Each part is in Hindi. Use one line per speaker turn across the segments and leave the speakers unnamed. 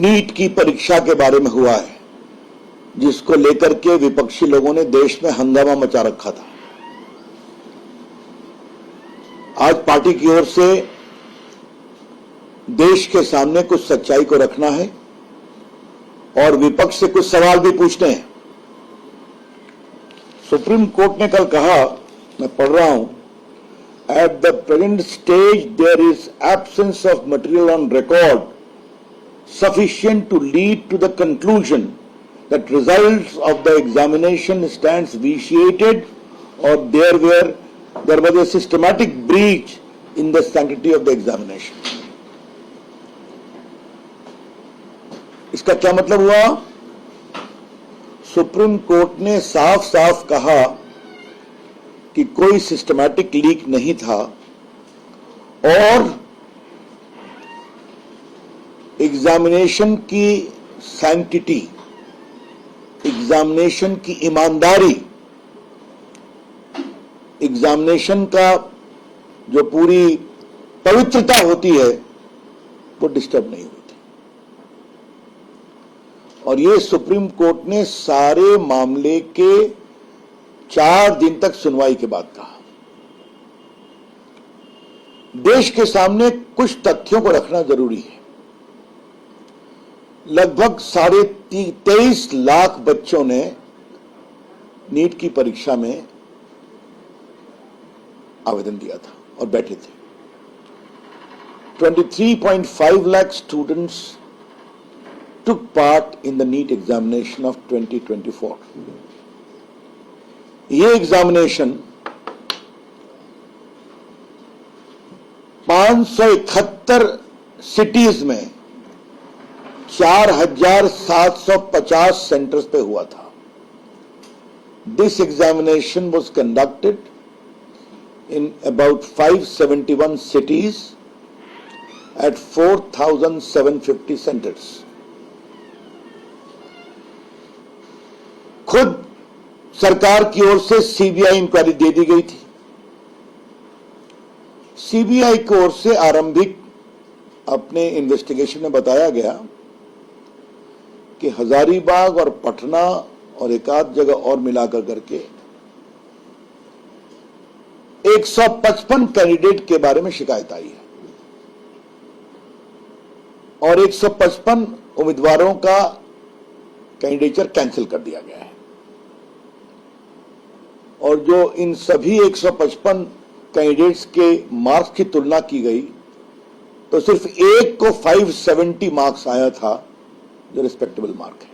नीट की परीक्षा के बारे में हुआ है, जिसको लेकर के विपक्षी लोगों ने देश में हंगामा मचा रखा था। आज पार्टी की ओर से देश के सामने कुछ सच्चाई को रखना है और विपक्ष से कुछ सवाल भी पूछने हैं। सुप्रीम कोर्ट ने कल कहा, मैं पढ़ रहा हूं, at the present stage there is absence of material on record sufficient to lead to the conclusion that results of the examination stands vitiated or there was a systematic breach in the sanctity of the examination. इसका क्या मतलब हुआ? सुप्रीम कोर्ट ने साफ साफ कहा कि कोई सिस्टमैटिक लीक नहीं था और एग्जामिनेशन की सैंक्टिटी, एग्जामिनेशन की ईमानदारी, एग्जामिनेशन का जो पूरी पवित्रता होती है वो डिस्टर्ब नहीं होती। और ये सुप्रीम कोर्ट ने सारे मामले के 4 दिन तक सुनवाई के बाद कहा। देश के सामने कुछ तथ्यों को रखना जरूरी है। लगभग 23.5 लाख बच्चों ने नीट की परीक्षा में आवेदन दिया था और बैठे थे। 23.5 lakh students took part in the NEET examination of 2024. ये एग्जामिनेशन 571 सिटीज में 4,750 सेंटर्स पे हुआ था। This examination was conducted in about 571 cities at 4,750 centers. खुद सरकार की ओर से सीबीआई इंक्वायरी दे दी गई थी। सीबीआई की ओर से आरंभिक अपने इन्वेस्टिगेशन में बताया गया कि हजारीबाग और पटना और एक आध जगह और मिलाकर करके 155 कैंडिडेट के बारे में शिकायत आई है और 155 उम्मीदवारों का कैंडिडेचर कैंसिल कर दिया गया है। और जो इन सभी 155 कैंडिडेट्स के मार्क्स की तुलना की गई तो सिर्फ एक को 570 मार्क्स आया था, जो रिस्पेक्टेबल मार्क है।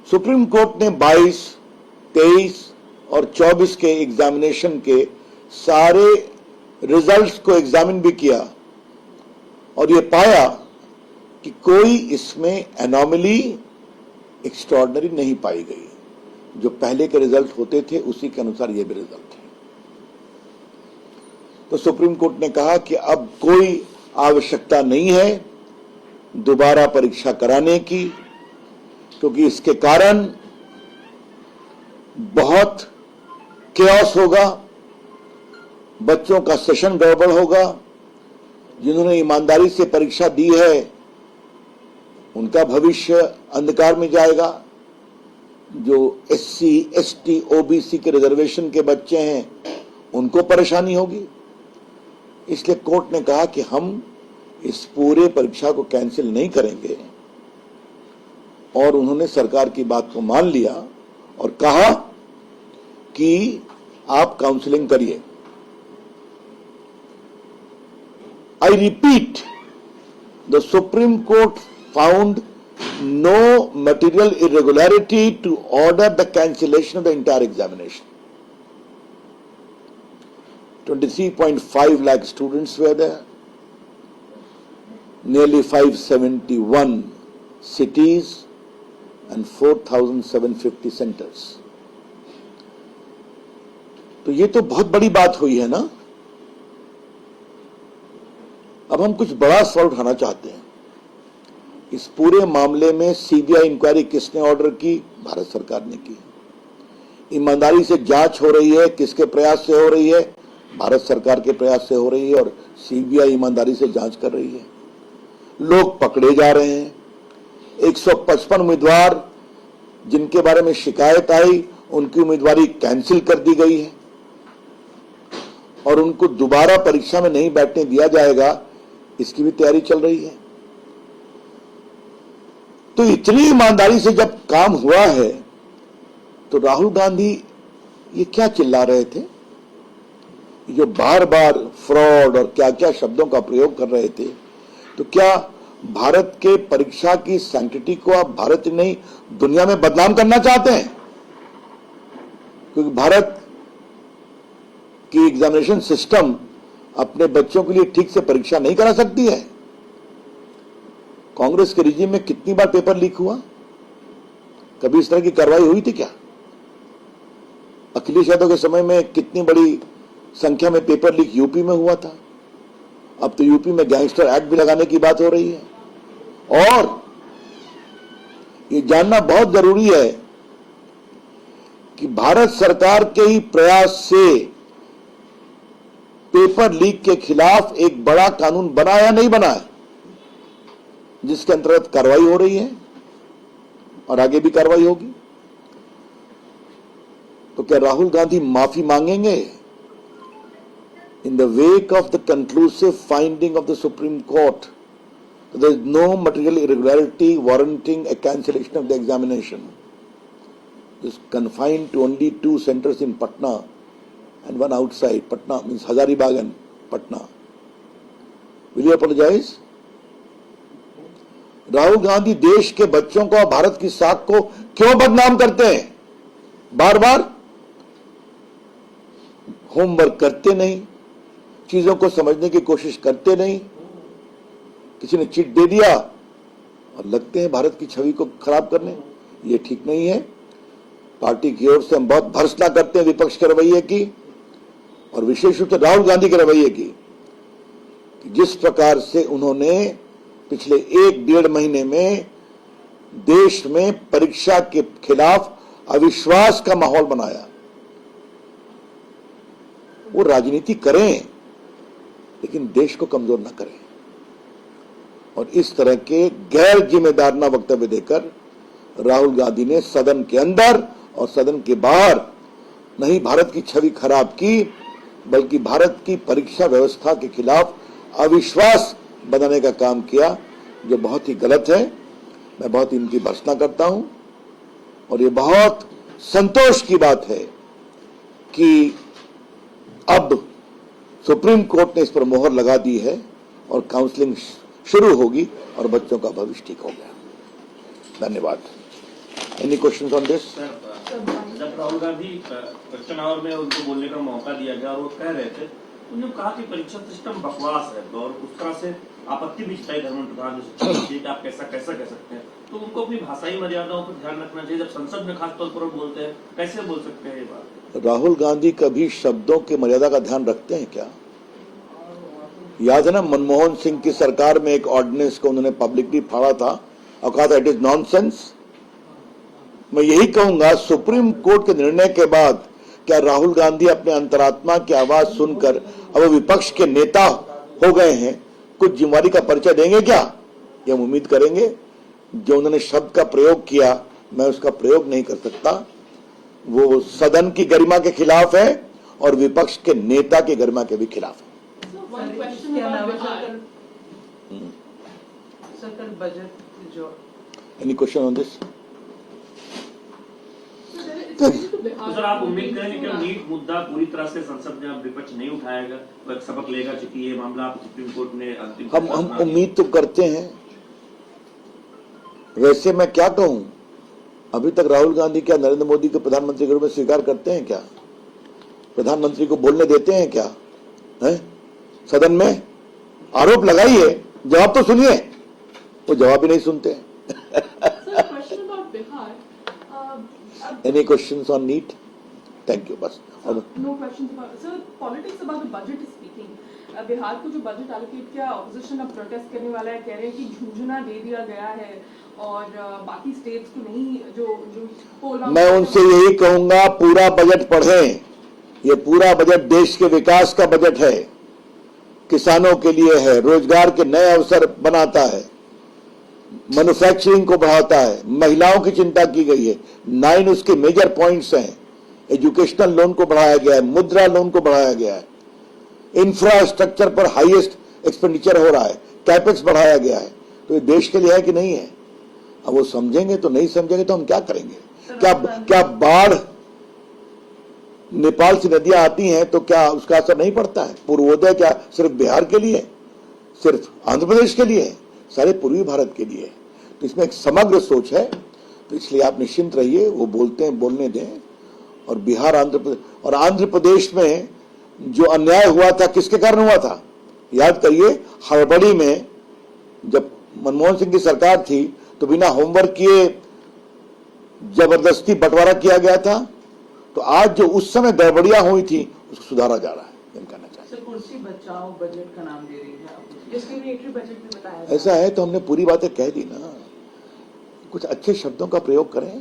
सुप्रीम कोर्ट ने 22, 23 और 24 के एग्जामिनेशन के सारे रिजल्ट्स को एग्जामिन भी किया और यह पाया कि कोई इसमें एनोमली एक्स्ट्राऑर्डिनरी नहीं पाई गई। जो पहले के रिजल्ट होते थे उसी के अनुसार ये भी रिजल्ट है। तो सुप्रीम कोर्ट ने कहा कि अब कोई आवश्यकता नहीं है दोबारा परीक्षा कराने की, क्योंकि इसके कारण बहुत केओस होगा, बच्चों का सेशन गड़बड़ होगा। जिन्होंने ईमानदारी से परीक्षा दी है उनका भविष्य अंधकार में जाएगा। जो एससी, एसटी, ओबीसी के रिजर्वेशन के बच्चे हैं उनको परेशानी होगी। इसलिए कोर्ट ने कहा कि हम इस पूरे परीक्षा को कैंसिल नहीं करेंगे और उन्होंने सरकार की बात को मान लिया और कहा कि आप काउंसलिंग करिए। I repeat, the supreme court found no material irregularity to order the cancellation of the entire examination. 23.5 lakh students were there, nearly 571 cities and 4,750 centers. तो ये तो बहुत बड़ी बात हुई है ना। अब हम कुछ बड़ा सवाल उठाना चाहते हैं। इस पूरे मामले में सीबीआई इंक्वायरी किसने ऑर्डर की? भारत सरकार ने की। ईमानदारी से जांच हो रही है, किसके प्रयास से हो रही है? भारत सरकार के प्रयास से हो रही है और सीबीआई ईमानदारी से जांच कर रही है। लोग पकड़े जा रहे हैं। 155 उम्मीदवार जिनके बारे में शिकायत आई, उनकी उम्मीदवारी कैंसिल कर दी गई है और उनको दोबारा परीक्षा में नहीं बैठने दिया जाएगा, इसकी भी तैयारी चल रही है। तो इतनी ईमानदारी से जब काम हुआ है तो राहुल गांधी ये क्या चिल्ला रहे थे? जो बार बार फ्रॉड और क्या क्या शब्दों का प्रयोग कर रहे थे, तो क्या भारत के परीक्षा की सैंक्टिटी को आप भारत नहीं दुनिया में बदनाम करना चाहते हैं? क्योंकि भारत की एग्जामिनेशन सिस्टम अपने बच्चों के लिए ठीक से परीक्षा नहीं करा सकती है। कांग्रेस के रिजीम में कितनी बार पेपर लीक हुआ? कभी इस तरह की कार्रवाई हुई थी क्या? अखिलेश यादव के समय में कितनी बड़ी संख्या में पेपर लीक यूपी में हुआ था। अब तो यूपी में गैंगस्टर एक्ट भी लगाने की बात हो रही है। और ये जानना बहुत जरूरी है कि भारत सरकार के ही प्रयास से पेपर लीक के खिलाफ एक बड़ा कानून बना या नहीं बना है, जिसके अंतर्गत कार्रवाई हो रही है और आगे भी कार्रवाई होगी। तो क्या राहुल गांधी माफी मांगेंगे? In the wake of the conclusive finding of the Supreme Court, there is no material irregularity warranting a cancellation of the examination. It is confined to only 2 centers in Patna and one outside. Patna means Hazaribagh and Patna. Will you apologize? Rahul Gandhi देश के बच्चों को, भारत की साख को क्यों बदनाम करते हैं? बार बार होमवर्क करते नहीं, चीजों को समझने की कोशिश करते नहीं, किसी ने चिट दे दिया और लगते हैं भारत की छवि को खराब करने। ये ठीक नहीं है। पार्टी की ओर से हम बहुत भर्त्सना करते हैं विपक्ष के रवैये की और विशेष रूप से राहुल गांधी के रवैये की, कि जिस प्रकार से उन्होंने पिछले 1-1.5 महीने में देश में परीक्षा के खिलाफ अविश्वास का माहौल बनाया। वो राजनीति करें लेकिन देश को कमजोर न करें। और इस तरह के गैर जिम्मेदाराना वक्तव्य देकर राहुल गांधी ने सदन के अंदर और सदन के बाहर नहीं भारत की छवि खराब की, बल्कि भारत की परीक्षा व्यवस्था के खिलाफ अविश्वास बनाने का काम किया, जो बहुत ही गलत है। मैं बहुत इनकी भर्त्सना करता हूं और ये बहुत संतोष की बात है कि अब सुप्रीम कोर्ट ने इस पर मोहर लगा दी है और काउंसलिंग शुरू होगी और बच्चों का भविष्य ठीक हो गया। धन्यवाद। Any questions on this?
जब राहुल गांधी क्वेश्चन आवर में उनको बोलने का मौका दिया गया और वो कह रहे थे, उन्होंने कहा कि परीक्षा सिस्टम बकवास है और उस तरह से आपत्ति भी जताई धर्मेंद्र प्रधान जो आप कैसा कह सकते हैं। तो उनको अपनी भाषाई मर्यादाओं पर ध्यान रखना चाहिए। जब संसद में खासतौर पर बोलते हैं, कैसे बोल सकते हैं ये बात?
राहुल गांधी कभी शब्दों की मर्यादा का ध्यान रखते हैं क्या? याद है ना, मनमोहन सिंह की सरकार में एक ऑर्डिनेंस को उन्होंने पब्लिकली फाड़ा था और कहा था इट इज नॉनसेंस। मैं यही कहूंगा, सुप्रीम कोर्ट के निर्णय के बाद क्या राहुल गांधी अपने अंतरात्मा की आवाज सुनकर अब विपक्ष के नेता हो गए हैं, कुछ जिम्मेवारी का परिचय देंगे क्या? ये हम उम्मीद करेंगे। जो उन्होंने शब्द का प्रयोग किया, मैं उसका प्रयोग नहीं कर सकता। वो सदन की गरिमा के खिलाफ है और विपक्ष के नेता की गरिमा के भी खिलाफ है। Any question on this?
तो सर, आप उम्मीद करेंगे कि नीट मुद्दा पूरी तरह से संसद में अब विपक्ष नहीं उठाएगा, तो एक सबक लेगा, चूंकि ये मामला आप सुप्रीम कोर्ट ने अंतिम
हम उम्मीद तो करते हैं। वैसे मैं क्या कहूं, अभी तक राहुल गांधी क्या नरेंद्र मोदी को प्रधानमंत्री के रूप में स्वीकार करते हैं क्या? प्रधानमंत्री को बोलने देते हैं क्या? है सदन में आरोप लगाइए, जवाब तो सुनिए। वो जवाब ही नहीं सुनते। Any questions on NEET? Thank you. बस।
No questions about sir. Politics about the budget is speaking. Bihar को जो बजट एलोकेट किया, ऑपोजिशन अब प्रोटेस्ट करने वाला है, कह रहे हैं कि झुंझुना दे दिया गया है और बाकी स्टेट्स को नहीं। जो
मैं उनसे यही कहूंगा, पूरा बजट पढ़ें। ये पूरा बजट देश के विकास का बजट है, किसानों के लिए है, रोजगार के नए अवसर बनाता है। मैन्युफैक्चरिंग को बढ़ाता है, महिलाओं की चिंता की गई है। 9 उसके मेजर पॉइंट्स हैं। एजुकेशनल लोन को बढ़ाया गया है, मुद्रा लोन को बढ़ाया गया है, इंफ्रास्ट्रक्चर पर हाईएस्ट एक्सपेंडिचर हो रहा है, कैपेक्स बढ़ाया गया है। तो ये देश के लिए है कि नहीं है? अब वो समझेंगे तो, नहीं समझेंगे तो हम क्या करेंगे? क्या बाढ़ नेपाल से नदियां आती हैं तो क्या उसका असर नहीं पड़ता है? पूर्वोदय क्या सिर्फ बिहार के लिए, सिर्फ आंध्र प्रदेश के लिए, सारे पूर्वी भारत के लिए? तो इसमें एक समग्र सोच है। तो इसलिए आप निश्चिंत रहिए, वो बोलते हैं बोलने दें। और बिहार, आंध्र प्रदेश में जो अन्याय हुआ था किसके कारण हुआ था? याद करिए, हड़बड़ी में जब मनमोहन सिंह की सरकार थी तो बिना होमवर्क किए जबरदस्ती बंटवारा किया गया था। तो आज जो उस समय गड़बड़ियां हुई थी उसको सुधारा जा रहा है, ये कहना चाहिए।
सर, कुर्सी बचाओ बजट का नाम दे रही है आप, डिस्क्रिमिनेटरी बजट में बताया
ऐसा है तो हमने पूरी बातें कह दी ना, कुछ अच्छे शब्दों का प्रयोग करें।